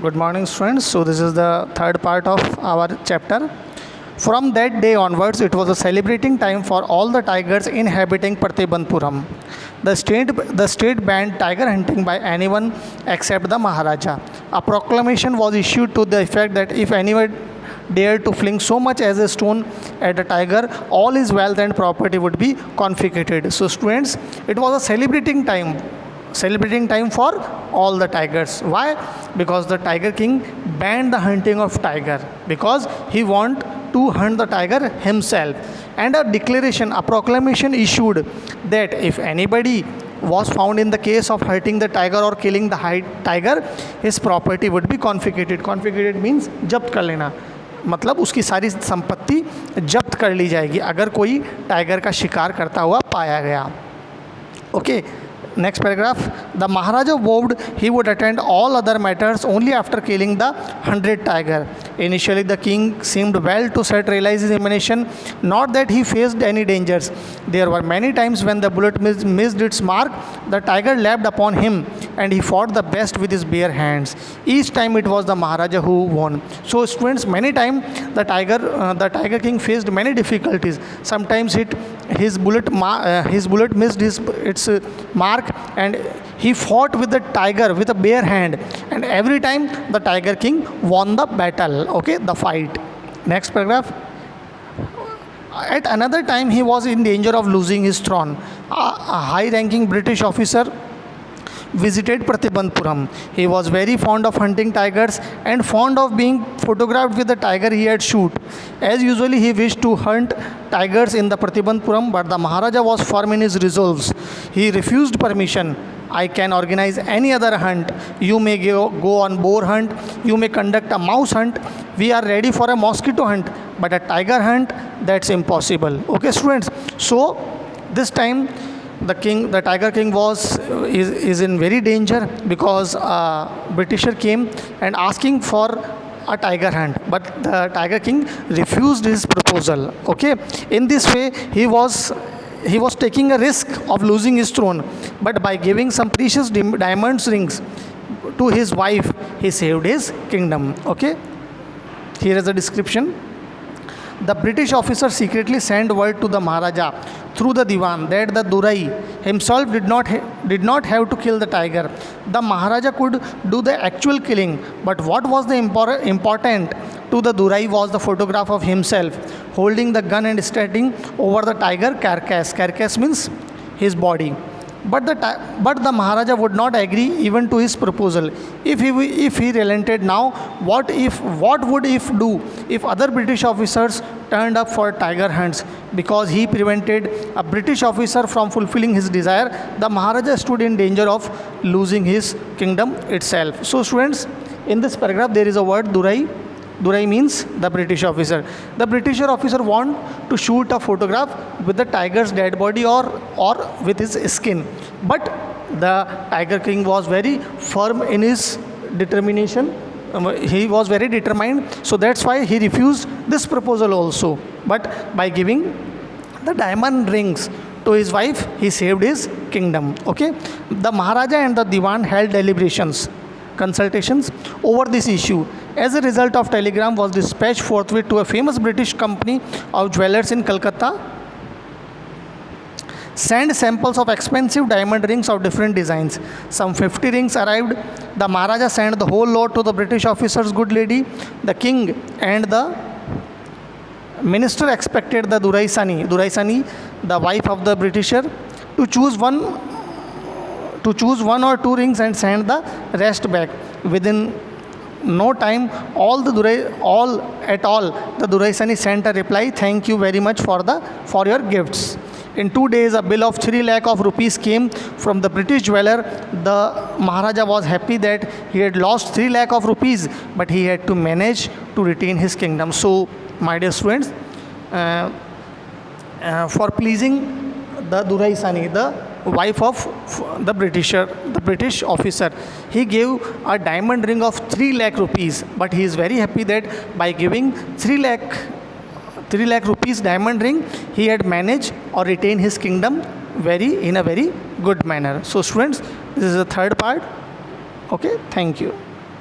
Good morning, students. So, this is the third part of our chapter. From that day onwards, it was a celebrating time for all the tigers inhabiting Pratibandpuram. The state banned tiger hunting by anyone except the Maharaja. A proclamation was issued to the effect that if anyone dared to fling so much as a stone at a tiger, all his wealth and property would be confiscated. So, students, it was a celebrating time for all the tigers. Why? Because the Tiger King banned the hunting of tiger because he want to hunt the tiger himself, and a proclamation issued that if anybody was found in the case of hurting the tiger or killing the tiger, his property would be confiscated means जब्त कर लेना, मतलब उसकी सारी संपत्ति जब्त कर ली जाएगी अगर कोई टाइगर का शिकार करता हुआ पाया गया. Okay. Next paragraph. The Maharaja vowed he would attend all other matters only after killing the 100 tiger. Initially, the king seemed well to set realize his ammunition, not that he faced any dangers. There were many times when the bullet missed its mark. The tiger leapt upon him, and he fought the best with his bare hands. Each time it was the Maharaja who won. So, students, many times the Tiger King faced many difficulties. Sometimes his bullet missed its mark, and he fought with the tiger with a bare hand, and every time the Tiger King won the battle, okay, the fight. Next paragraph. At another time he was in danger of losing his throne. A high ranking British officer visited Pratibandpuram. He was very fond of hunting tigers and fond of being photographed with the tiger he had shoot. As usually, he wished to hunt tigers in the Pratibandpuram, but the Maharaja was firm in his resolves. He refused permission. I can organize any other hunt. You may go on boar hunt. You may conduct a mouse hunt. We are ready for a mosquito hunt, but a tiger hunt, that's impossible. Okay, students. So this time the Tiger King is in very danger because Britisher came and asking for a tiger hunt, but the Tiger King refused his proposal. Okay, in this way he was taking a risk of losing his throne, but by giving some precious diamonds rings to his wife, he saved his kingdom. Okay, here is a description. The British officer secretly sent word to the Maharaja through the Diwan that the Durai himself did not have to kill the tiger. The Maharaja could do the actual killing, but what was the important to the Durai was the photograph of himself holding the gun and standing over the tiger carcass. Carcass means his body. But the Maharaja would not agree even to his proposal. If he relented now, what would he do if other British officers turned up for tiger hunts? Because he prevented a British officer from fulfilling his desire, the Maharaja stood in danger of losing his kingdom itself. So, students, in this paragraph there is a word Durai. Durai means the British officer. The British officer want to shoot a photograph with the tiger's dead body or with his skin. But the Tiger King was very firm in his determination. He was very determined. So that's why he refused this proposal also. But by giving the diamond rings to his wife, he saved his kingdom. Okay. The Maharaja and the Diwan held consultations over this issue. As a result of telegram was dispatched forthwith to a famous British company of jewelers in Calcutta. Send samples of expensive diamond rings of different designs. Some 50 rings arrived. The Maharaja sent the whole lot to the British officer's good lady. The king and the minister expected the Durai Sani, the wife of the Britisher, to choose one or two rings and send the rest back. Within no time, the Durai Sani sent a reply, "Thank you very much for your gifts." In 2 days, a bill of 3 lakh of rupees came from the British jeweler. The Maharaja was happy that he had lost 3 lakh of rupees, but he had to manage to retain his kingdom. So, my dear students, for pleasing the Durai Sani, the wife of the British officer, he gave a diamond ring of 3 lakh rupees. But he is very happy that by giving 3 lakh rupees diamond ring, he had managed or retained his kingdom in a very good manner. So, students, this is the third part. Okay, thank you.